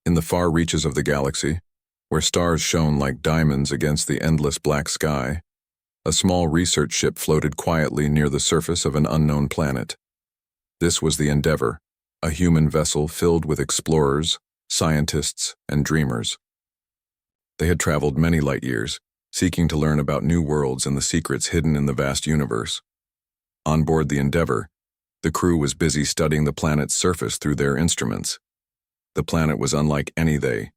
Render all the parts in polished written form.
In the far reaches of the galaxy, where stars shone like diamonds against the endless black sky, a small research ship floated quietly near the surface of an unknown planet. This was the Endeavor, a human vessel filled with explorers, scientists, and dreamers. They had traveled many light years, seeking to learn about new worlds and the secrets hidden in the vast universe. On board the Endeavor, the crew was busy studying the planet's surface through their instruments. The planet was unlike any they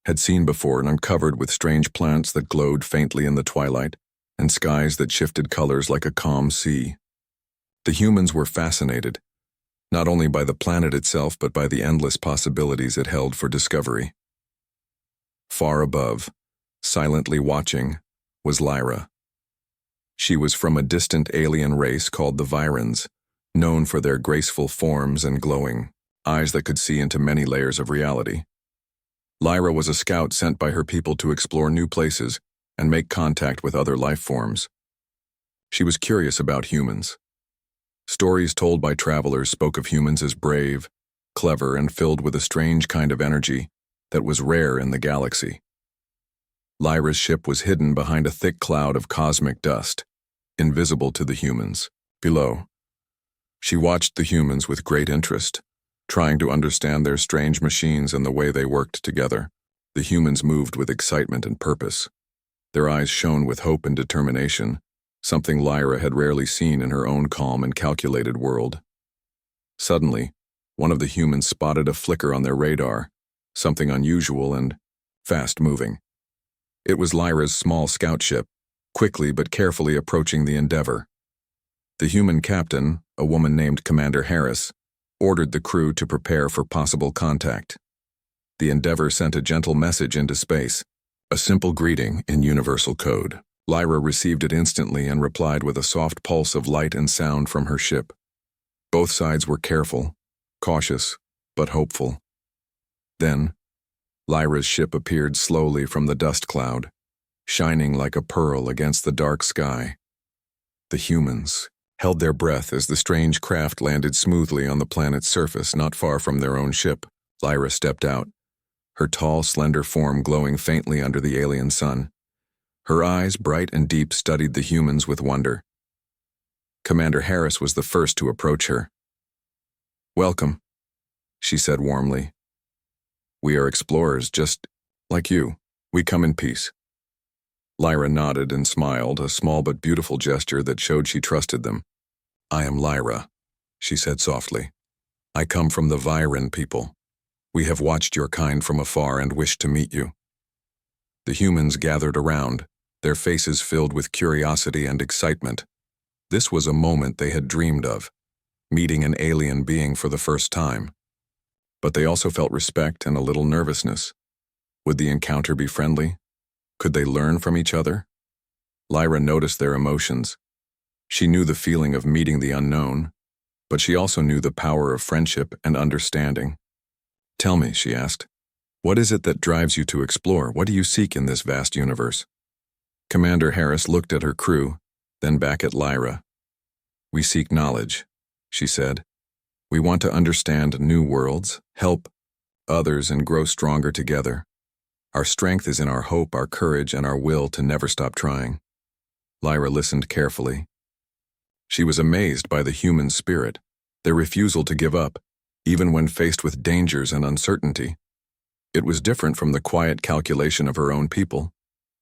had seen before and uncovered with strange plants that glowed faintly in the twilight and skies that shifted colors like a calm sea. The humans were fascinated, not only by the planet itself but by the endless possibilities it held for discovery. Far above, silently watching, was Lyra. She was from a distant alien race called the Virans, known for their graceful forms and glowing eyes that could see into many layers of reality. Lyra was a scout sent by her people to explore new places and make contact with other life forms. She was curious about humans. Stories told by travelers spoke of humans as brave, clever, and filled with a strange kind of energy that was rare in the galaxy. Lyra's ship was hidden behind a thick cloud of cosmic dust, invisible to the humans below. She watched the humans with great interest, trying to understand their strange machines and the way they worked together. The humans moved with excitement and purpose. Their eyes shone with hope and determination, something Lyra had rarely seen in her own calm and calculated world. Suddenly, one of the humans spotted a flicker on their radar, something unusual and fast-moving. It was Lyra's small scout ship, quickly but carefully approaching the Endeavor. The human captain, a woman named Commander Harris, ordered the crew to prepare for possible contact. The Endeavor sent a gentle message into space, a simple greeting in universal code. Lyra received it instantly and replied with a soft pulse of light and sound from her ship. Both sides were careful, cautious, but hopeful. Then, Lyra's ship appeared slowly from the dust cloud, shining like a pearl against the dark sky. The humans held their breath as the strange craft landed smoothly on the planet's surface not far from their own ship. Lyra stepped out, her tall, slender form glowing faintly under the alien sun. Her eyes, bright and deep, studied the humans with wonder. Commander Harris was the first to approach her. "Welcome," she said warmly. "We are explorers just like you. We come in peace." Lyra nodded and smiled, a small but beautiful gesture that showed she trusted them. "I am Lyra," she said softly. "I come from the Viran people. We have watched your kind from afar and wish to meet you." The humans gathered around, their faces filled with curiosity and excitement. This was a moment they had dreamed of, meeting an alien being for the first time. But they also felt respect and a little nervousness. Would the encounter be friendly? Could they learn from each other? Lyra noticed their emotions. She knew the feeling of meeting the unknown, but she also knew the power of friendship and understanding. "Tell me," she asked, "what is it that drives you to explore? What do you seek in this vast universe?" Commander Harris looked at her crew, then back at Lyra. "We seek knowledge," she said. "We want to understand new worlds, help others, and grow stronger together. Our strength is in our hope, our courage, and our will to never stop trying." Lyra listened carefully. She was amazed by the human spirit, their refusal to give up, even when faced with dangers and uncertainty. It was different from the quiet calculation of her own people.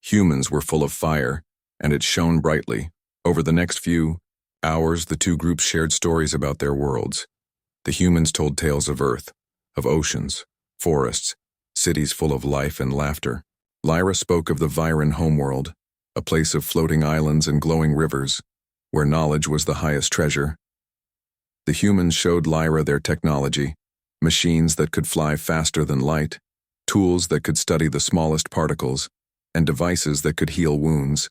Humans were full of fire, and it shone brightly. Over the next few hours, the two groups shared stories about their worlds. The humans told tales of Earth, of oceans, forests, cities full of life and laughter. Lyra spoke of the Viran homeworld, a place of floating islands and glowing rivers, where knowledge was the highest treasure. The humans showed Lyra their technology, machines that could fly faster than light, tools that could study the smallest particles, and devices that could heal wounds.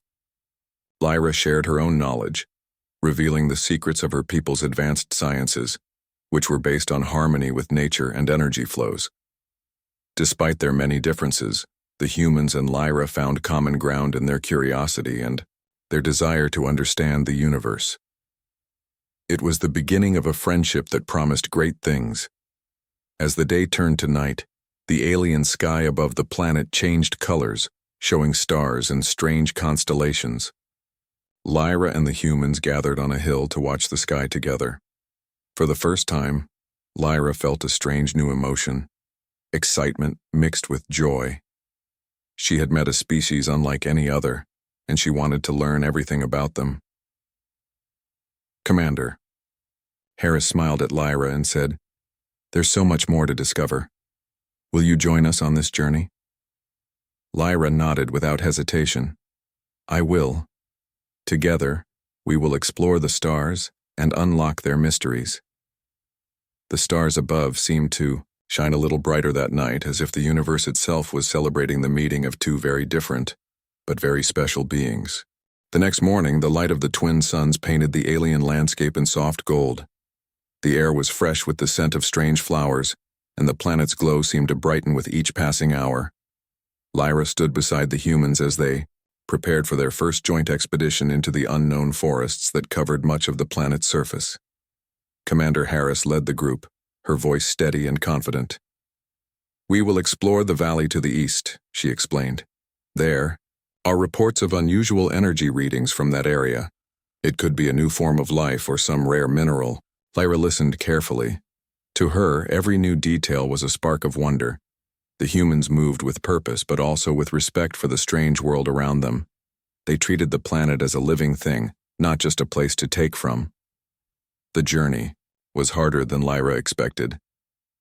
Lyra shared her own knowledge, revealing the secrets of her people's advanced sciences, which were based on harmony with nature and energy flows. Despite their many differences, the humans and Lyra found common ground in their curiosity and their desire to understand the universe. It was the beginning of a friendship that promised great things. As the day turned to night, The alien sky above the planet changed colors, showing stars and strange constellations. Lyra and the humans gathered on a hill to watch the sky together. For the first time, Lyra felt a strange new emotion, excitement mixed with joy. She had met a species unlike any other, and she wanted to learn everything about them. "Commander." Harris smiled at Lyra and said, "There's so much more to discover. Will you join us on this journey?" Lyra nodded without hesitation. "I will. Together, we will explore the stars and unlock their mysteries." The stars above seemed to shine a little brighter that night, as if the universe itself was celebrating the meeting of two very different, but very special beings. The next morning, the light of the twin suns painted the alien landscape in soft gold. The air was fresh with the scent of strange flowers, and the planet's glow seemed to brighten with each passing hour. Lyra stood beside the humans as they prepared for their first joint expedition into the unknown forests that covered much of the planet's surface. Commander Harris led the group, her voice steady and confident. "We will explore the valley to the east," she explained. "There are reports of unusual energy readings from that area. It could be a new form of life or some rare mineral." Lyra listened carefully. To her, every new detail was a spark of wonder. The humans moved with purpose, but also with respect for the strange world around them. They treated the planet as a living thing, not just a place to take from. The journey was harder than Lyra expected.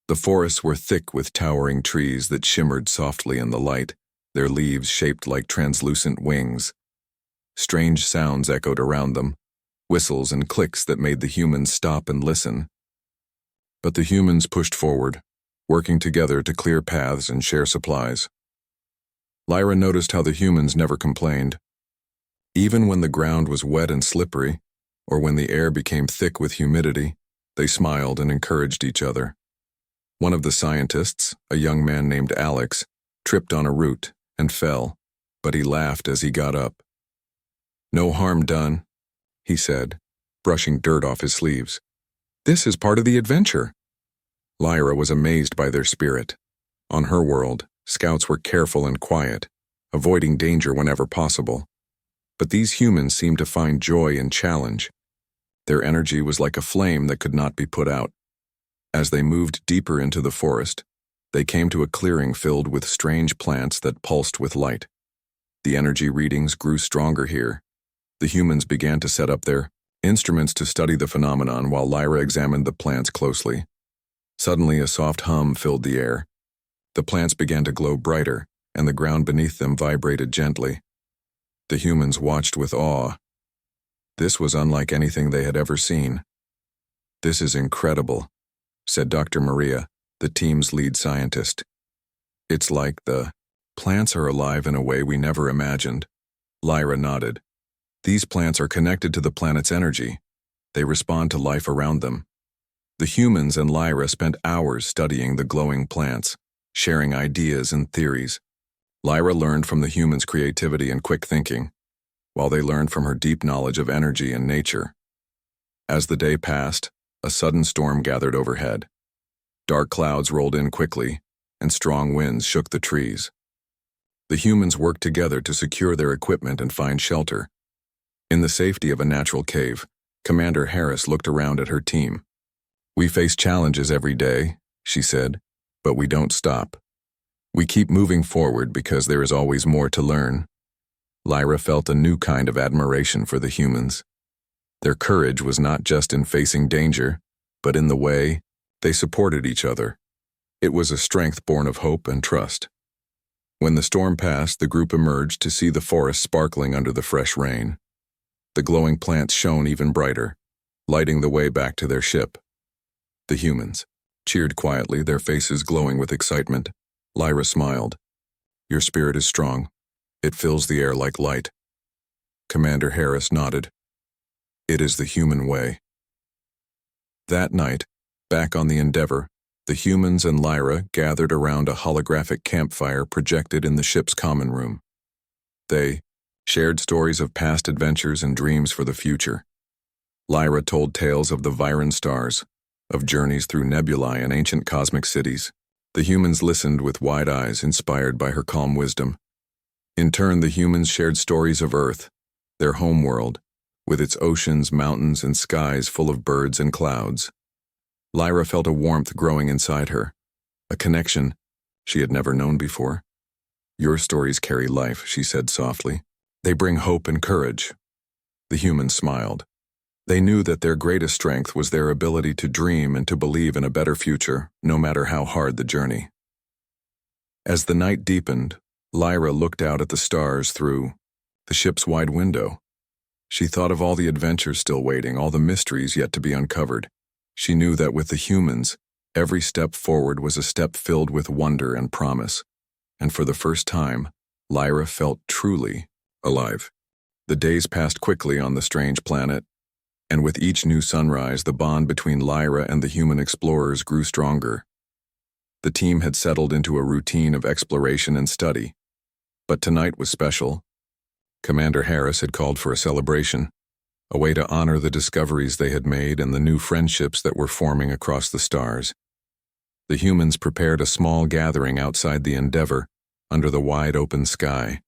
The forests were thick with towering trees that shimmered softly in the light, their leaves shaped like translucent wings. Strange sounds echoed around them, whistles and clicks that made the humans stop and listen. But the humans pushed forward, working together to clear paths and share supplies. Lyra noticed how the humans never complained. Even when the ground was wet and slippery, or when the air became thick with humidity, they smiled and encouraged each other. One of the scientists, a young man named Alex, tripped on a root and fell, but he laughed as he got up. "No harm done," he said, brushing dirt off his sleeves. "This is part of the adventure." Lyra was amazed by their spirit. On her world, scouts were careful and quiet, avoiding danger whenever possible. But these humans seemed to find joy in challenge. Their energy was like a flame that could not be put out. As they moved deeper into the forest, they came to a clearing filled with strange plants that pulsed with light. The energy readings grew stronger here. The humans began to set up their instruments to study the phenomenon while Lyra examined the plants closely. Suddenly, a soft hum filled the air. The plants began to glow brighter, and the ground beneath them vibrated gently. The humans watched with awe. This was unlike anything they had ever seen. "This is incredible," said Dr. Maria, the team's lead scientist. "It's like the plants are alive in a way we never imagined." Lyra nodded. "These plants are connected to the planet's energy. They respond to life around them." The humans and Lyra spent hours studying the glowing plants, sharing ideas and theories. Lyra learned from the humans' creativity and quick thinking, while they learned from her deep knowledge of energy and nature. As the day passed, a sudden storm gathered overhead. Dark clouds rolled in quickly, and strong winds shook the trees. The humans worked together to secure their equipment and find shelter. In the safety of a natural cave, Commander Harris looked around at her team. "We face challenges every day," she said, "but we don't stop. We keep moving forward because there is always more to learn." Lyra felt a new kind of admiration for the humans. Their courage was not just in facing danger, but in the way they supported each other. It was a strength born of hope and trust. When the storm passed, the group emerged to see the forest sparkling under the fresh rain. The glowing plants shone even brighter, lighting the way back to their ship. The humans cheered quietly, their faces glowing with excitement. Lyra smiled. "Your spirit is strong. It fills the air like light." Commander Harris nodded. "It is the human way." That night, back on the Endeavor, the humans and Lyra gathered around a holographic campfire projected in the ship's common room. They shared stories of past adventures and dreams for the future. Lyra told tales of the Viren stars, of journeys through nebulae and ancient cosmic cities, The humans listened with wide eyes, inspired by her calm wisdom. In turn, the humans shared stories of Earth, their homeworld, with its oceans, mountains, and skies full of birds and clouds. Lyra felt a warmth growing inside her, a connection she had never known before. "Your stories carry life," she said softly. "They bring hope and courage." The humans smiled. They knew that their greatest strength was their ability to dream and to believe in a better future, no matter how hard the journey. As the night deepened, Lyra looked out at the stars through the ship's wide window. She thought of all the adventures still waiting, all the mysteries yet to be uncovered. She knew that with the humans, every step forward was a step filled with wonder and promise. And for the first time, Lyra felt truly alive. The days passed quickly on the strange planet, and with each new sunrise, the bond between Lyra and the human explorers grew stronger. The team had settled into a routine of exploration and study. But tonight was special. Commander Harris had called for a celebration, a way to honor the discoveries they had made and the new friendships that were forming across the stars. The humans prepared a small gathering outside the Endeavor, under the wide open sky.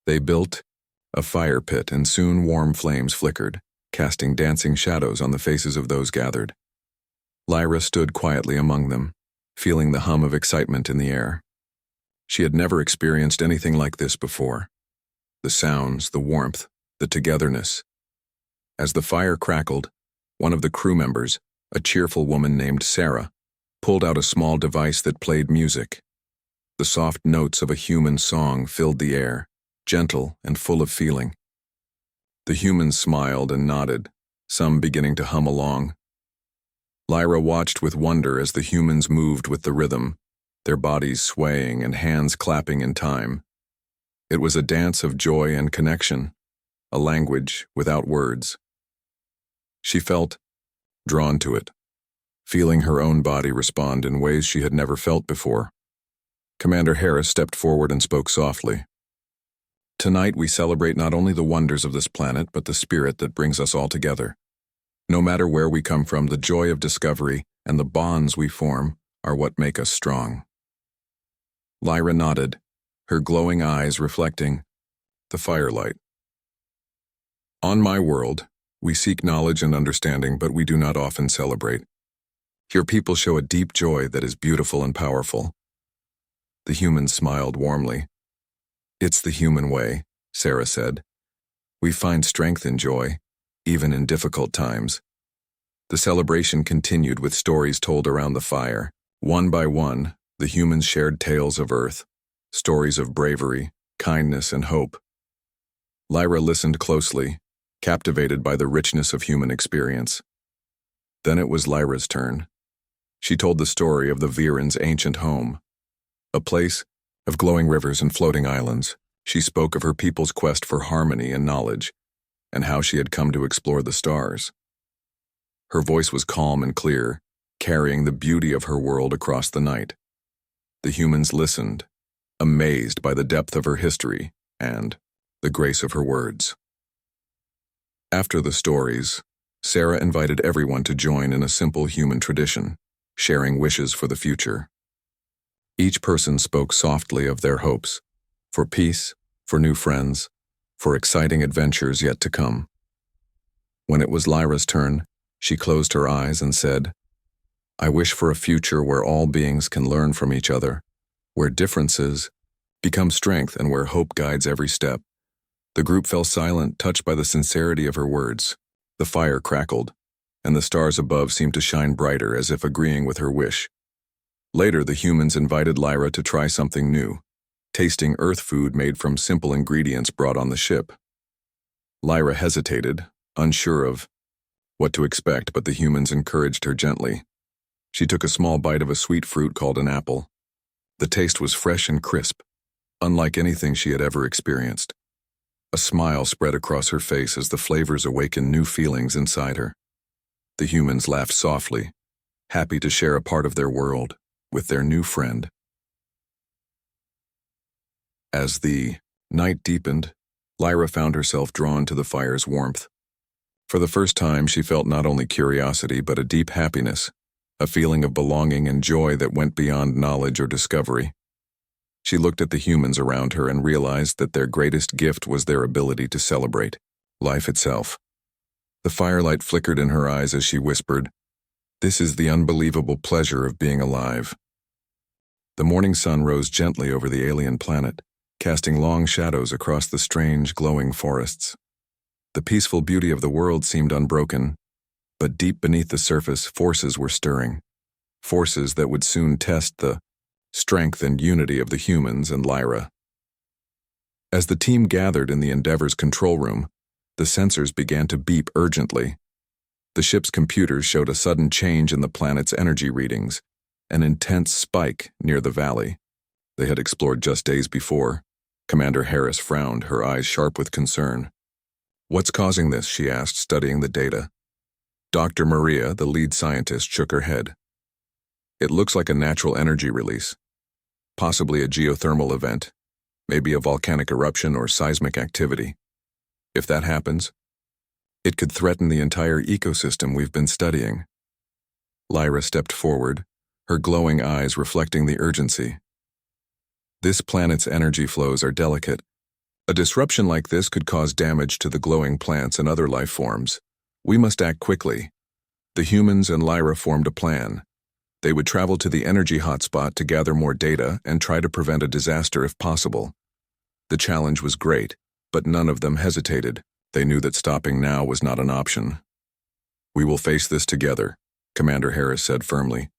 They built a fire pit, and soon warm flames flickered, casting dancing shadows on the faces of those gathered. Lyra stood quietly among them, feeling the hum of excitement in the air. She had never experienced anything like this before. The sounds, the warmth, the togetherness. As the fire crackled, one of the crew members, a cheerful woman named Sarah, pulled out a small device that played music. The soft notes of a human song filled the air, gentle and full of feeling. The humans smiled and nodded, some beginning to hum along. Lyra watched with wonder as the humans moved with the rhythm, their bodies swaying and hands clapping in time. It was a dance of joy and connection, a language without words. She felt drawn to it, feeling her own body respond in ways she had never felt before. Commander Harris stepped forward and spoke softly. "Tonight we celebrate not only the wonders of this planet, but the spirit that brings us all together. No matter where we come from, the joy of discovery and the bonds we form are what make us strong." Lyra nodded, her glowing eyes reflecting the firelight. "On my world, we seek knowledge and understanding, but we do not often celebrate. Your people show a deep joy that is beautiful and powerful." The humans smiled warmly. "It's the human way," Sarah said. "We find strength in joy, even in difficult times." The celebration continued with stories told around the fire. One by one, the humans shared tales of Earth, stories of bravery, kindness, and hope. Lyra listened closely, captivated by the richness of human experience. Then it was Lyra's turn. She told the story of the Viren's ancient home, a place of glowing rivers and floating islands. She spoke of her people's quest for harmony and knowledge, and how she had come to explore the stars. Her voice was calm and clear, carrying the beauty of her world across the night. The humans listened, amazed by the depth of her history and the grace of her words. After the stories, Sarah invited everyone to join in a simple human tradition, sharing wishes for the future. Each person spoke softly of their hopes, for peace, for new friends, for exciting adventures yet to come. When it was Lyra's turn, she closed her eyes and said, "I wish for a future where all beings can learn from each other, where differences become strength and where hope guides every step." The group fell silent, touched by the sincerity of her words. The fire crackled, and the stars above seemed to shine brighter as if agreeing with her wish. Later, the humans invited Lyra to try something new, tasting Earth food made from simple ingredients brought on the ship. Lyra hesitated, unsure of what to expect, but the humans encouraged her gently. She took a small bite of a sweet fruit called an apple. The taste was fresh and crisp, unlike anything she had ever experienced. A smile spread across her face as the flavors awakened new feelings inside her. The humans laughed softly, happy to share a part of their world with their new friend. As the night deepened, Lyra found herself drawn to the fire's warmth. For the first time, she felt not only curiosity but a deep happiness, a feeling of belonging and joy that went beyond knowledge or discovery. She looked at the humans around her and realized that their greatest gift was their ability to celebrate life itself. The firelight flickered in her eyes as she whispered, "This is the unbelievable pleasure of being alive." The morning sun rose gently over the alien planet, casting long shadows across the strange, glowing forests. The peaceful beauty of the world seemed unbroken, but deep beneath the surface, forces were stirring. Forces that would soon test the strength and unity of the humans and Lyra. As the team gathered in the Endeavor's control room, the sensors began to beep urgently. The ship's computers showed a sudden change in the planet's energy readings, an intense spike near the valley they had explored just days before. Commander Harris frowned, her eyes sharp with concern. "What's causing this?" she asked, studying the data. Dr. Maria, the lead scientist, shook her head. "It looks like a natural energy release, possibly a geothermal event, maybe a volcanic eruption or seismic activity. If that happens, it could threaten the entire ecosystem we've been studying." Lyra stepped forward, her glowing eyes reflecting the urgency. "This planet's energy flows are delicate. A disruption like this could cause damage to the glowing plants and other life forms. We must act quickly." The humans and Lyra formed a plan. They would travel to the energy hotspot to gather more data and try to prevent a disaster if possible. The challenge was great, but none of them hesitated. They knew that stopping now was not an option. "We will face this together," Commander Harris said firmly.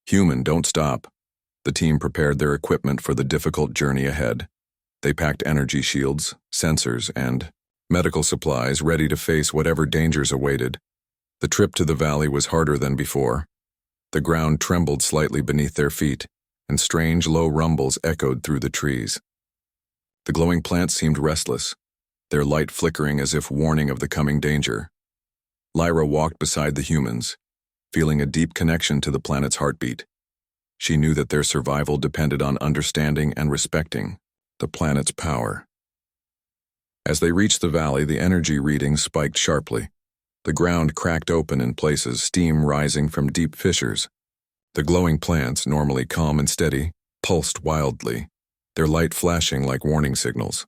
"Human, don't stop." The team prepared their equipment for the difficult journey ahead. They packed energy shields, sensors, and medical supplies ready to face whatever dangers awaited. The trip to the valley was harder than before. The ground trembled slightly beneath their feet, and strange low rumbles echoed through the trees. The glowing plants seemed restless, their light flickering as if warning of the coming danger. Lyra walked beside the humans, feeling a deep connection to the planet's heartbeat. She knew that their survival depended on understanding and respecting the planet's power. As they reached the valley, the energy readings spiked sharply. The ground cracked open in places, steam rising from deep fissures. The glowing plants, normally calm and steady, pulsed wildly, their light flashing like warning signals.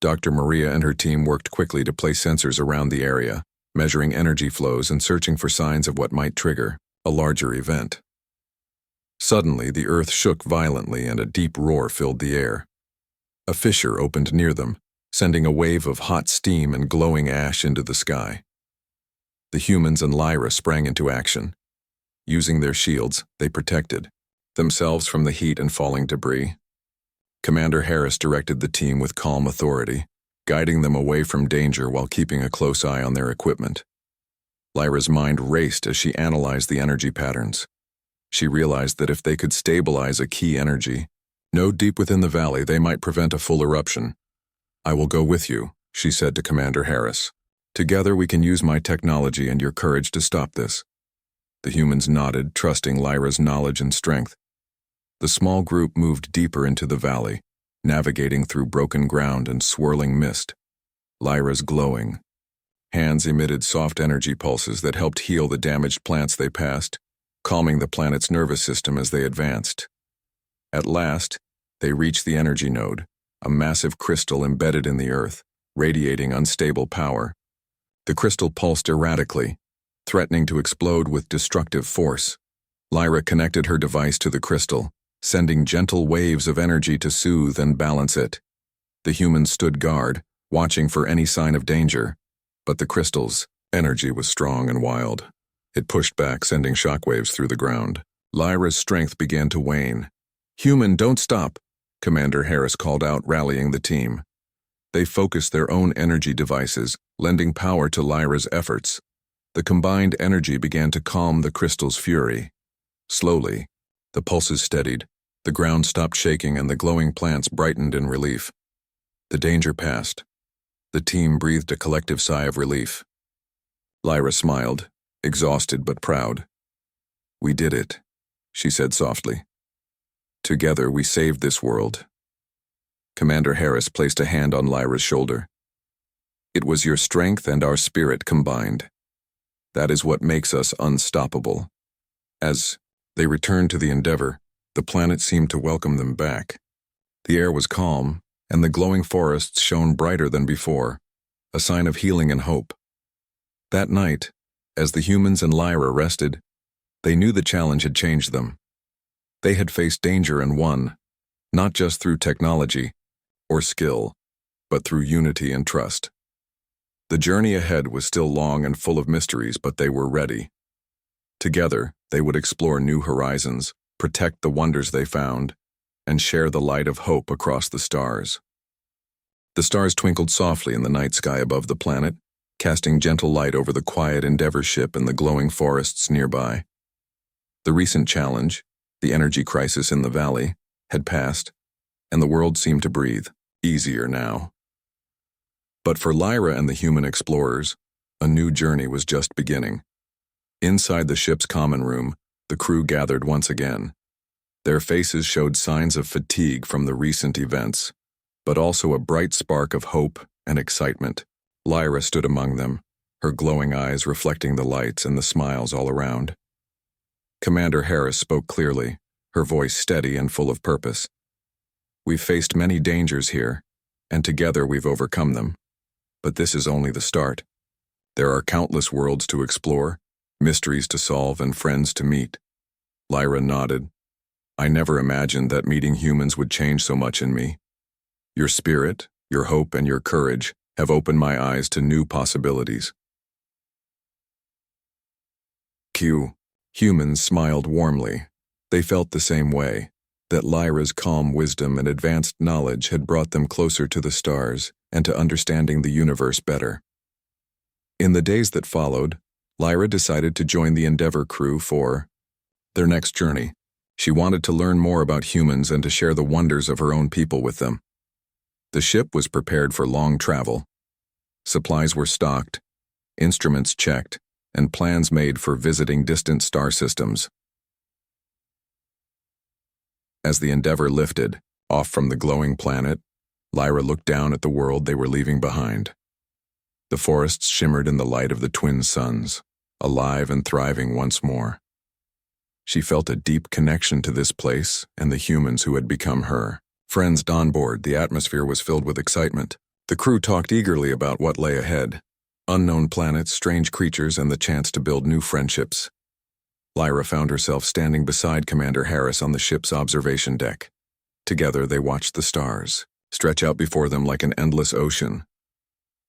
Dr. Maria and her team worked quickly to place sensors around the area, measuring energy flows and searching for signs of what might trigger a larger event. Suddenly, the earth shook violently and a deep roar filled the air. A fissure opened near them, sending a wave of hot steam and glowing ash into the sky. The humans and Lyra sprang into action. Using their shields, they protected themselves from the heat and falling debris. Commander Harris directed the team with calm authority, guiding them away from danger while keeping a close eye on their equipment. Lyra's mind raced as she analyzed the energy patterns. She realized that if they could stabilize a key energy node deep within the valley, they might prevent a full eruption. "I will go with you," she said to Commander Harris. "Together we can use my technology and your courage to stop this." The humans nodded, trusting Lyra's knowledge and strength. The small group moved deeper into the valley, navigating through broken ground and swirling mist. Lyra's glowing hands emitted soft energy pulses that helped heal the damaged plants they passed, calming the planet's nervous system as they advanced. At last, they reached the energy node, a massive crystal embedded in the earth, radiating unstable power. The crystal pulsed erratically, threatening to explode with destructive force. Lyra connected her device to the crystal, sending gentle waves of energy to soothe and balance it. The humans stood guard, watching for any sign of danger, but the crystal's energy was strong and wild. It pushed back, sending shockwaves through the ground. Lyra's strength began to wane. "Human, don't stop," Commander Harris called out, rallying the team. They focused their own energy devices, lending power to Lyra's efforts. The combined energy began to calm the crystal's fury. Slowly, the pulses steadied, the ground stopped shaking, and the glowing plants brightened in relief. The danger passed. The team breathed a collective sigh of relief. Lyra smiled, exhausted but proud. "We did it," she said softly. "Together we saved this world." Commander Harris placed a hand on Lyra's shoulder. "It was your strength and our spirit combined. That is what makes us unstoppable." As they returned to the Endeavor, the planet seemed to welcome them back. The air was calm, and the glowing forests shone brighter than before, a sign of healing and hope. That night, as the humans and Lyra rested, they knew the challenge had changed them. They had faced danger and won, not just through technology or skill, but through unity and trust. The journey ahead was still long and full of mysteries, but they were ready. Together, they would explore new horizons, protect the wonders they found, and share the light of hope across the stars. The stars twinkled softly in the night sky above the planet, casting gentle light over the quiet Endeavor ship and the glowing forests nearby. The recent challenge, the energy crisis in the valley, had passed, and the world seemed to breathe easier now. But for Lyra and the human explorers, a new journey was just beginning. Inside the ship's common room, the crew gathered once again. Their faces showed signs of fatigue from the recent events, but also a bright spark of hope and excitement. Lyra stood among them, her glowing eyes reflecting the lights and the smiles all around. Commander Harris spoke clearly, her voice steady and full of purpose. "We've faced many dangers here, and together we've overcome them. But this is only the start. There are countless worlds to explore, mysteries to solve, and friends to meet." Lyra nodded. "I never imagined that meeting humans would change so much in me. Your spirit, your hope, and your courage have opened my eyes to new possibilities." Humans smiled warmly. They felt the same way, that Lyra's calm wisdom and advanced knowledge had brought them closer to the stars and to understanding the universe better. In the days that followed, Lyra decided to join the Endeavor crew for their next journey. She wanted to learn more about humans and to share the wonders of her own people with them. The ship was prepared for long travel. Supplies were stocked, instruments checked, and plans made for visiting distant star systems. As the Endeavor lifted, off from the glowing planet, Lyra looked down at the world they were leaving behind. The forests shimmered in the light of the twin suns, alive and thriving once more. She felt a deep connection to this place and the humans who had become her. Friends on board, the atmosphere was filled with excitement. The crew talked eagerly about what lay ahead: unknown planets, strange creatures, and the chance to build new friendships. Lyra found herself standing beside Commander Harris on the ship's observation deck. Together, they watched the stars stretch out before them like an endless ocean.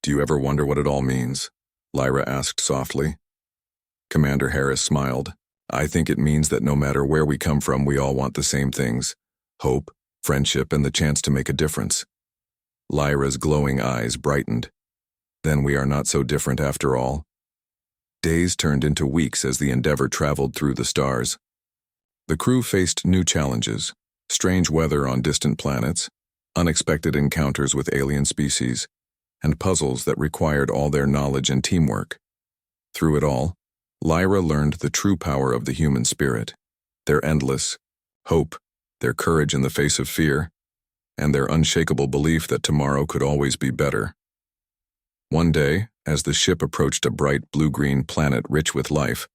"Do you ever wonder what it all means?" Lyra asked softly. Commander Harris smiled. "I think it means that no matter where we come from, we all want the same things: hope, friendship, and the chance to make a difference." Lyra's glowing eyes brightened. "Then we are not so different after all." Days turned into weeks as the Endeavor traveled through the stars. The crew faced new challenges: strange weather on distant planets, unexpected encounters with alien species, and puzzles that required all their knowledge and teamwork. Through it all, Lyra learned the true power of the human spirit, their endless hope, their courage in the face of fear, and their unshakable belief that tomorrow could always be better. One day, as the ship approached a bright blue-green planet rich with life,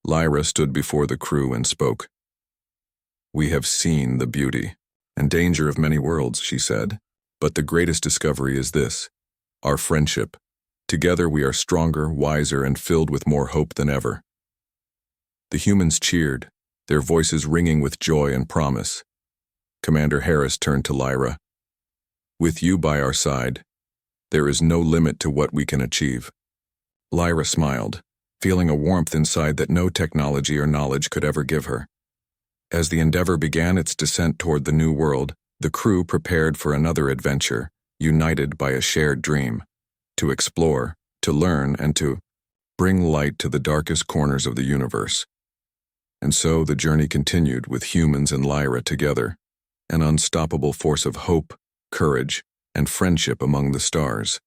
Lyra stood before the crew and spoke. "We have seen the beauty and danger of many worlds," she said, "but the greatest discovery is this: our friendship. Together we are stronger, wiser, and filled with more hope than ever." The humans cheered, their voices ringing with joy and promise. Commander Harris turned to Lyra. "With you by our side, there is no limit to what we can achieve." Lyra smiled, feeling a warmth inside that no technology or knowledge could ever give her. As the Endeavor began its descent toward the new world, the crew prepared for another adventure, united by a shared dream: to explore, to learn, and to bring light to the darkest corners of the universe. And so the journey continued with humans and Lyra together, an unstoppable force of hope, courage, and friendship among the stars.